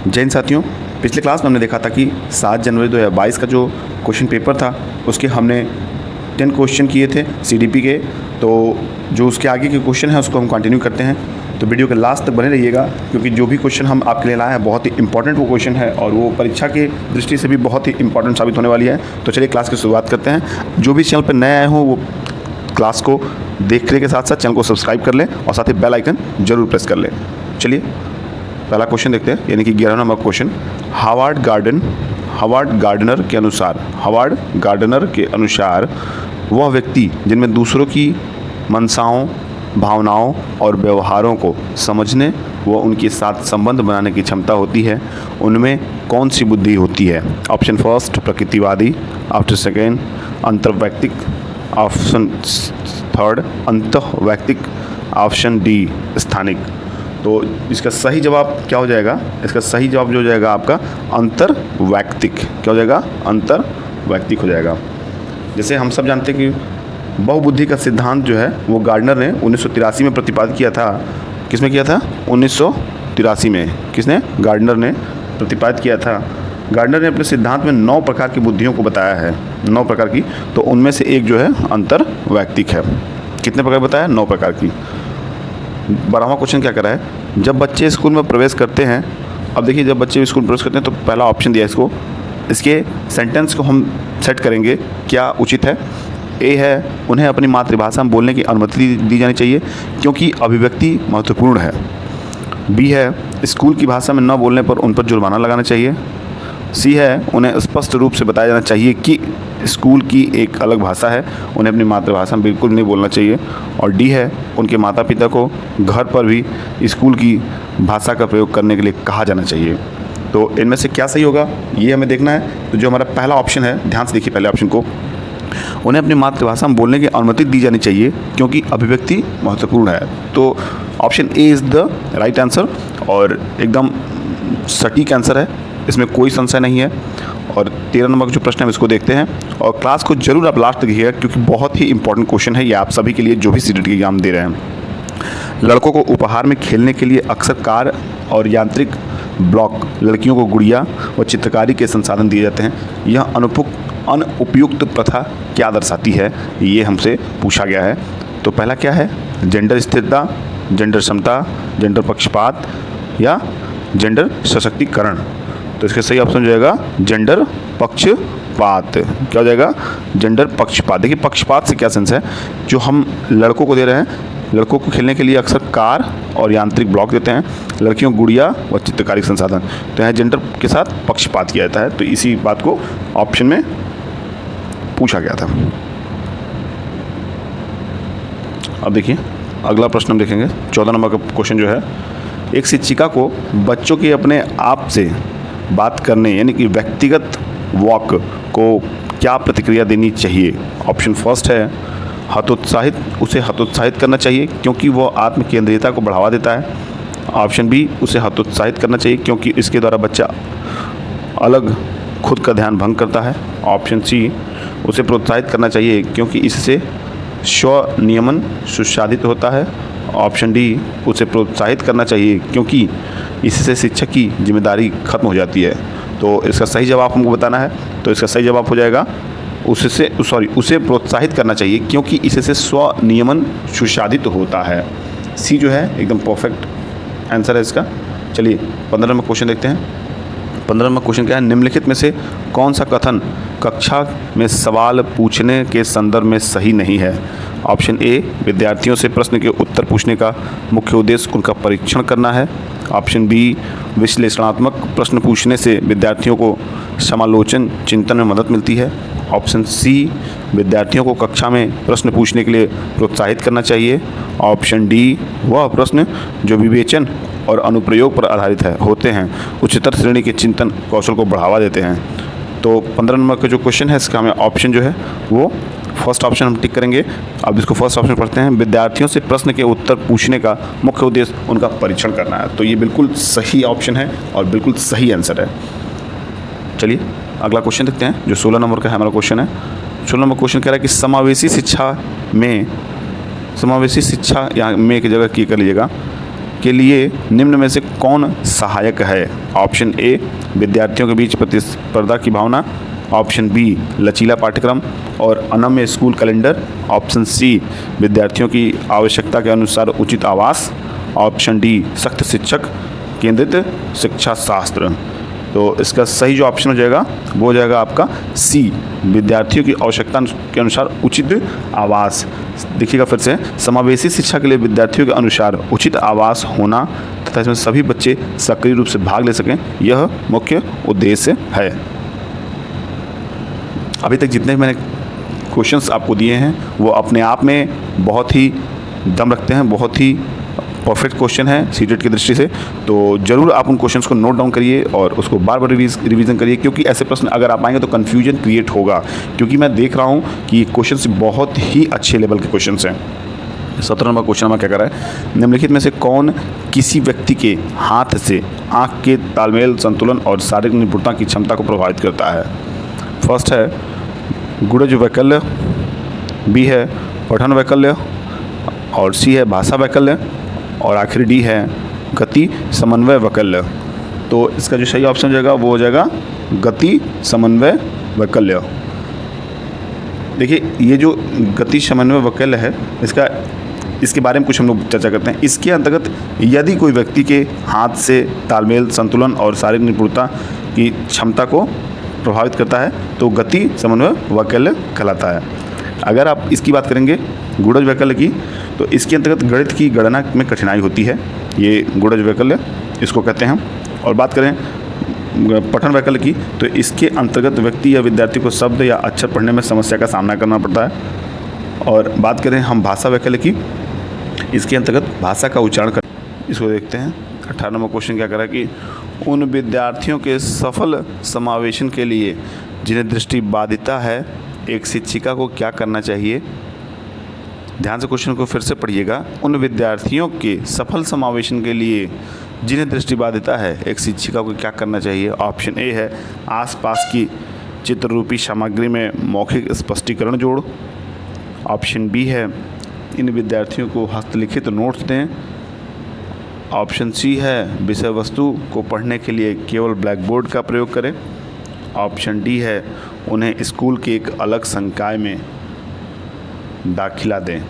जय हिंद साथियों, पिछले क्लास में हमने देखा था कि 7 जनवरी 2022 का जो क्वेश्चन पेपर था उसके हमने 10 क्वेश्चन किए थे सीडीपी के। तो जो उसके आगे के क्वेश्चन हैं उसको हम कंटिन्यू करते हैं। तो वीडियो के लास्ट तक बने रहिएगा, क्योंकि जो भी क्वेश्चन हम आपके लिए लाए हैं बहुत ही इंपॉर्टेंट वो क्वेश्चन है और वो परीक्षा के दृष्टि से भी बहुत ही इंपॉर्टेंट साबित होने वाली है। तो चलिए क्लास की शुरुआत करते हैं। जो भी चैनल पर नए आए हों वो क्लास को देखने के साथ साथ चैनल को सब्सक्राइब कर लें और साथ ही बेल आइकन जरूर प्रेस कर लें। चलिए पहला क्वेश्चन देखते हैं, यानी कि 11 नंबर क्वेश्चन। हावर्ड गार्डनर के अनुसार वह व्यक्ति जिनमें दूसरों की मनसाओं, भावनाओं और व्यवहारों को समझने व उनके साथ संबंध बनाने की क्षमता होती है, उनमें कौन सी बुद्धि होती है? ऑप्शन फर्स्ट प्रकृतिवादी, ऑप्शन सेकेंड अंतर्वैयक्तिक, ऑप्शन थर्ड अंतःवैयक्तिक, ऑप्शन डी स्थानिक। तो इसका सही जवाब क्या हो जाएगा? इसका सही जवाब जो हो जाएगा आपका अंतर्वैयक्तिक। क्या हो जाएगा? अंतर्वैयक्तिक हो जाएगा। जैसे हम सब जानते हैं कि बहुबुद्धि का सिद्धांत जो है वो गार्डनर ने 1983 में प्रतिपादित किया था। किसमें किया था? 1983 में। किसने? गार्डनर ने प्रतिपादित किया था। गार्डनर ने अपने सिद्धांत में 9 प्रकार की बुद्धियों को बताया है, 9 प्रकार की। तो उनमें से एक जो है अंतर्वैयक्तिक है। कितने प्रकार बताया? 9 प्रकार की। 12वां क्वेश्चन क्या कर रहा है? जब बच्चे स्कूल में प्रवेश करते हैं, अब देखिए जब बच्चे स्कूल में प्रवेश करते हैं तो पहला ऑप्शन दिया इसको, इसके सेंटेंस को हम सेट करेंगे क्या उचित है। ए है, उन्हें अपनी मातृभाषा में बोलने की अनुमति दी जानी चाहिए क्योंकि अभिव्यक्ति महत्वपूर्ण है। बी है, स्कूल की भाषा में न बोलने पर उन पर जुर्माना लगाना चाहिए। सी है, उन्हें स्पष्ट रूप से बताया जाना चाहिए कि स्कूल की एक अलग भाषा है, उन्हें अपनी मातृभाषा में बिल्कुल नहीं बोलना चाहिए। और डी है, उनके माता पिता को घर पर भी स्कूल की भाषा का प्रयोग करने के लिए कहा जाना चाहिए। तो इनमें से क्या सही होगा ये हमें देखना है। तो जो हमारा पहला ऑप्शन है, ध्यान से देखिए पहले ऑप्शन को, उन्हें अपनी मातृभाषा में बोलने की अनुमति दी जानी चाहिए क्योंकि अभिव्यक्ति महत्वपूर्ण है। तो option A is the right answer और एकदम सटीक आंसर है, इसमें कोई संशय नहीं है। और 13 नंबर का जो प्रश्न है इसको देखते हैं और क्लास को जरूर आप लास्ट तक देखिएगा क्योंकि बहुत ही इंपॉर्टेंट क्वेश्चन है ये आप सभी के लिए जो भी सीटेट के एग्जाम दे रहे हैं। लड़कों को उपहार में खेलने के लिए अक्सर कार और यांत्रिक ब्लॉक, लड़कियों को गुड़िया व चित्रकारी के संसाधन दिए जाते हैं। यह अनुपयुक्त प्रथा क्या दर्शाती है, ये हमसे पूछा गया है। तो पहला क्या है? जेंडर स्थिरता, जेंडर समता, जेंडर पक्षपात या जेंडर सशक्तिकरण। तो इसका सही ऑप्शन जो जाएगा जेंडर पक्षपात। क्या हो जाएगा? जेंडर पक्षपात। देखिए पक्षपात से क्या सेंस है, जो हम लड़कों को दे रहे हैं, लड़कों को खेलने के लिए अक्सर कार और यांत्रिक ब्लॉक देते हैं, लड़कियों को गुड़िया व चित्रकारी संसाधन। तो यहाँ जेंडर के साथ पक्षपात किया जाता है। तो इसी बात को ऑप्शन में पूछा गया था। अब देखिए अगला प्रश्न हम देखेंगे, 14 नंबर का क्वेश्चन जो है, एक शिक्षिका को बच्चों के अपने आप से बात करने यानी कि व्यक्तिगत वॉक को क्या प्रतिक्रिया देनी चाहिए? ऑप्शन फर्स्ट है उसे हतोत्साहित करना चाहिए क्योंकि वह आत्म केंद्रियता को बढ़ावा देता है। ऑप्शन बी, उसे हतोत्साहित करना चाहिए क्योंकि इसके द्वारा बच्चा अलग खुद का ध्यान भंग करता है। ऑप्शन सी, उसे प्रोत्साहित करना चाहिए क्योंकि इससे स्वनियमन सुसाधित होता है। ऑप्शन डी, उसे प्रोत्साहित करना चाहिए क्योंकि इससे शिक्षक की जिम्मेदारी खत्म हो जाती है। तो इसका सही जवाब हमको बताना है। तो इसका सही जवाब हो जाएगा उसे प्रोत्साहित करना चाहिए क्योंकि इससे स्वनियमन सुसाधित होता है। सी जो है एकदम परफेक्ट आंसर है इसका। चलिए 15 नंबर क्वेश्चन देखते हैं। 15 नंबर क्वेश्चन क्या है? निम्नलिखित में से कौन सा कथन कक्षा में सवाल पूछने के संदर्भ में सही नहीं है? ऑप्शन ए, विद्यार्थियों से प्रश्न के उत्तर पूछने का मुख्य उद्देश्य उनका परीक्षण करना है। ऑप्शन बी, विश्लेषणात्मक प्रश्न पूछने से विद्यार्थियों को समालोचन चिंतन में मदद मिलती है। ऑप्शन सी, विद्यार्थियों को कक्षा में प्रश्न पूछने के लिए प्रोत्साहित करना चाहिए। ऑप्शन डी, वह प्रश्न जो विवेचन और अनुप्रयोग पर आधारित होते हैं उच्चतर श्रेणी के चिंतन कौशल को बढ़ावा देते हैं। तो 15 नंबर का जो क्वेश्चन है इसका हमें ऑप्शन जो है वो फर्स्ट ऑप्शन हम टिक करेंगे। अब इसको फर्स्ट ऑप्शन पढ़ते हैं, विद्यार्थियों से प्रश्न के उत्तर पूछने का मुख्य उद्देश्य उनका परीक्षण करना है। तो ये बिल्कुल सही ऑप्शन है और बिल्कुल सही आंसर है। चलिए अगला क्वेश्चन देखते हैं जो 16 नंबर का है हमारा क्वेश्चन है। 16 नंबर क्वेश्चन कह रहा है कि समावेशी शिक्षा यहाँ में की जगह की कर लीजिएगा के लिए निम्न में से कौन सहायक है? ऑप्शन ए विद्यार्थियों के बीच प्रतिस्पर्धा की भावना, ऑप्शन बी लचीला पाठ्यक्रम और अनम्य स्कूल कैलेंडर, ऑप्शन सी विद्यार्थियों की आवश्यकता के अनुसार उचित आवास, ऑप्शन डी सख्त शिक्षक केंद्रित शिक्षा शास्त्र। तो इसका सही जो ऑप्शन हो जाएगा वो हो जाएगा आपका सी, विद्यार्थियों की आवश्यकता के अनुसार उचित आवास। देखिएगा फिर से, समावेशी शिक्षा के लिए विद्यार्थियों के अनुसार उचित आवास होना तथा इसमें सभी बच्चे सक्रिय रूप से भाग ले सकें, यह मुख्य उद्देश्य है। अभी तक जितने मैंने क्वेश्चंस आपको दिए हैं वो अपने आप में बहुत ही दम रखते हैं, बहुत ही परफेक्ट क्वेश्चन है सीटेट की दृष्टि से। तो ज़रूर आप उन क्वेश्चंस को नोट डाउन करिए और उसको बार बार रिवीजन करिए, क्योंकि ऐसे प्रश्न अगर आप आएंगे तो कन्फ्यूजन क्रिएट होगा। क्योंकि मैं देख रहा हूँ कि ये क्वेश्चंस बहुत ही अच्छे लेवल के क्वेश्चंस हैं। 17 नंबर क्वेश्चन हमारा क्या कर रहा है, निम्नलिखित में से कौन किसी व्यक्ति के हाथ से आँख के तालमेल, संतुलन और शारीरिक निपुणता की क्षमता को प्रभावित करता है? फर्स्ट है गुणज वैकल्य, बी है पठन वैकल्य, और सी है भाषा वैकल्य, और आखिरी डी है गति समन्वय वैकल्य। तो इसका जो सही ऑप्शन हो जाएगा वो हो जाएगा गति समन्वय वैकल्य। देखिए ये जो गति समन्वय वैकल्य है, इसके बारे में कुछ हम लोग चर्चा करते हैं। इसके अंतर्गत यदि कोई व्यक्ति के हाथ से तालमेल, संतुलन और शारीरिक निपुणता की क्षमता को प्रभावित करता है तो गति समन्वय वैकल्य कहलाता है। अगर आप इसकी बात करेंगे गुणज वैकल्य की, तो इसके अंतर्गत गणित की गणना में कठिनाई होती है, ये गुणज वैकल्य इसको कहते हैं। और बात करें पठन वैकल्य की, तो इसके अंतर्गत व्यक्ति या विद्यार्थी को शब्द या अक्षर पढ़ने में समस्या का सामना करना पड़ता है। और बात करें हम भाषा वैकल्य की, इसके अंतर्गत भाषा का उच्चारण कर, इसको देखते हैं। 18 नंबर क्वेश्चन क्या करा कि उन विद्यार्थियों के सफल समावेशन के लिए जिन्हें दृष्टिबाधिता है, एक शिक्षिका को क्या करना चाहिए? ध्यान से क्वेश्चन को फिर से पढ़िएगा। उन विद्यार्थियों के सफल समावेशन के लिए जिन्हें दृष्टिबाधिता है, एक शिक्षिका को क्या करना चाहिए? ऑप्शन ए है आसपास की चित्ररूपी सामग्री में मौखिक स्पष्टीकरण जोड़, ऑप्शन बी है इन विद्यार्थियों को हस्तलिखित नोट्स दें, ऑप्शन सी है विषय वस्तु को पढ़ने के लिए केवल ब्लैक बोर्ड का प्रयोग करें, ऑप्शन डी है उन्हें स्कूल के एक अलग संकाय में दाखिला दें।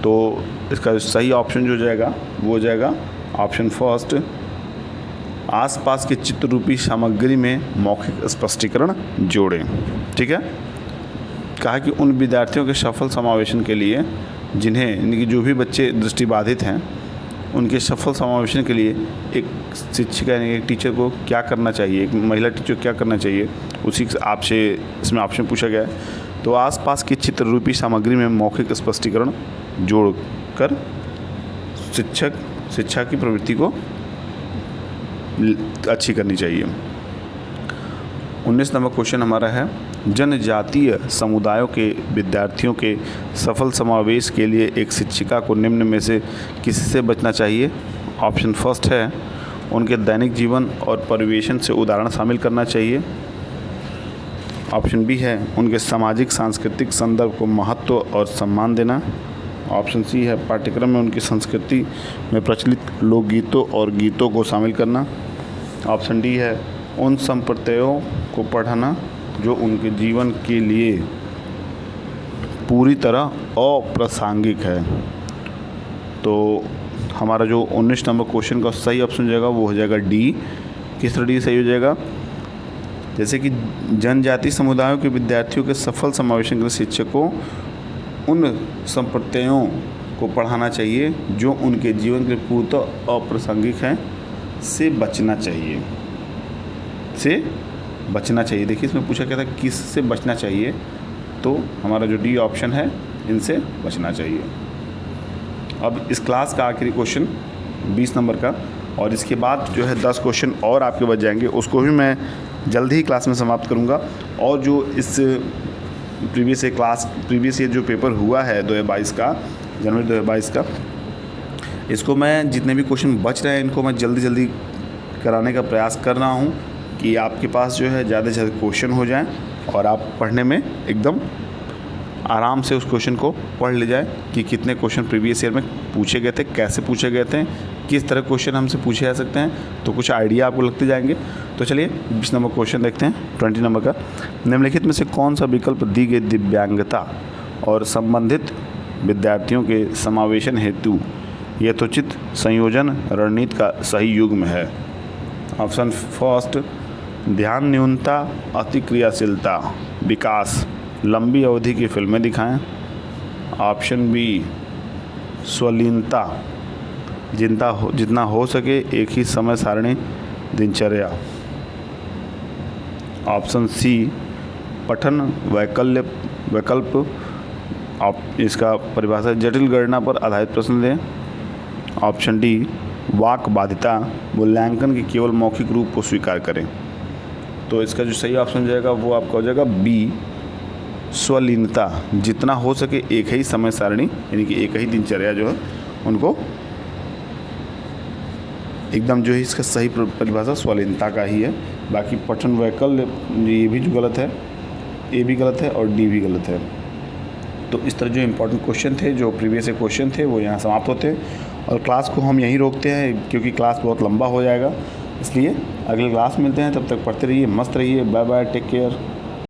तो इसका सही ऑप्शन जो जाएगा वो हो जाएगा ऑप्शन फर्स्ट, आसपास के चित्ररूपी सामग्री में मौखिक स्पष्टीकरण जोड़ें। ठीक है, कहा कि उन विद्यार्थियों के सफल समावेशन के लिए जिन्हें, यानी कि जो भी बच्चे दृष्टिबाधित हैं, उनके सफल समावेशन के लिए एक शिक्षिका यानी एक टीचर को क्या करना चाहिए, एक महिला टीचर को क्या करना चाहिए, उसी आपसे इसमें ऑप्शन पूछा गया है। तो आसपास की चित्ररूपी सामग्री में मौखिक स्पष्टीकरण जोड़कर शिक्षा की प्रवृत्ति को अच्छी करनी चाहिए। 19 नंबर क्वेश्चन हमारा है जनजातीय समुदायों के विद्यार्थियों के सफल समावेश के लिए एक शिक्षिका को निम्न में से किससे बचना चाहिए? ऑप्शन फर्स्ट है उनके दैनिक जीवन और परिवेशन से उदाहरण शामिल करना चाहिए, ऑप्शन बी है उनके सामाजिक सांस्कृतिक संदर्भ को महत्व और सम्मान देना, ऑप्शन सी है पाठ्यक्रम में उनकी संस्कृति में प्रचलित लोकगीतों और गीतों को शामिल करना, ऑप्शन डी है उन संप्रदायों को पढ़ाना जो उनके जीवन के लिए पूरी तरह अप्रासंगिक है। तो हमारा जो 19 नंबर क्वेश्चन का सही ऑप्शन हो जाएगा वो हो जाएगा डी। किस तरह डी सही हो जाएगा? जैसे कि जनजातीय समुदायों के विद्यार्थियों के सफल समावेशन के लिए शिक्षक को उन संप्रदायों को पढ़ाना चाहिए जो उनके जीवन के पूर्णतः अप्रासंगिक हैं से बचना चाहिए, देखिए इसमें पूछा गया था किस से बचना चाहिए, तो हमारा जो डी ऑप्शन है इनसे बचना चाहिए। अब इस क्लास का आखिरी क्वेश्चन 20 नंबर का, और इसके बाद जो है 10 क्वेश्चन और आपके बच जाएंगे, उसको भी मैं जल्दी ही क्लास में समाप्त करूंगा। और जो इस प्रीवियस ईयर जो पेपर हुआ है 2022 का, जनवरी 2022 का, इसको मैं जितने भी क्वेश्चन बच रहे हैं इनको मैं जल्दी कराने का प्रयास कर रहा हूँ कि आपके पास जो है ज़्यादा से ज़्यादा क्वेश्चन हो जाएं और आप पढ़ने में एकदम आराम से उस क्वेश्चन को पढ़ ले जाए कि कितने क्वेश्चन प्रीवियस ईयर में पूछे गए थे, कैसे पूछे गए थे, किस तरह क्वेश्चन हमसे पूछे जा सकते हैं, तो कुछ आइडिया आपको लगते जाएंगे। तो चलिए 20 नंबर क्वेश्चन देखते हैं, 20 नंबर का। निम्नलिखित में से कौन सा विकल्प दी गई दिव्यांगता और संबंधित विद्यार्थियों के समावेशन हेतु यथोचित संयोजन रणनीति का सही युग्म है? ऑप्शन फर्स्ट, ध्यान न्यूनता, अति क्रियाशीलता, विकास, लंबी अवधि की फिल्में दिखाएं। ऑप्शन बी, स्वलीनता, जितना हो सके एक ही समय सारणी दिनचर्या। ऑप्शन सी, पठन वैकल्प, आप इसका परिभाषा जटिल गणना पर आधारित प्रश्न दें। ऑप्शन डी, वाक बाधिता, मूल्यांकन के केवल मौखिक रूप को स्वीकार करें। तो इसका जो सही ऑप्शन जाएगा वो आपका हो जाएगा बी, स्वलीनता, जितना हो सके एक ही समय सारणी यानी कि एक ही दिनचर्या जो है उनको एकदम जो है, इसका सही परिभाषा स्वलीनता का ही है। बाकी पठन वैकल्प ये भी जो गलत है, ए भी गलत है और डी भी गलत है। तो इस तरह जो इम्पोर्टेंट क्वेश्चन थे, जो प्रीवियस क्वेश्चन थे, वो यहाँ समाप्त होते हैं और क्लास को हम यहीं रोकते हैं क्योंकि क्लास बहुत लंबा हो जाएगा। इसलिए अगले क्लास मिलते हैं, तब तक पढ़ते रहिए, मस्त रहिए। Bye bye, take care.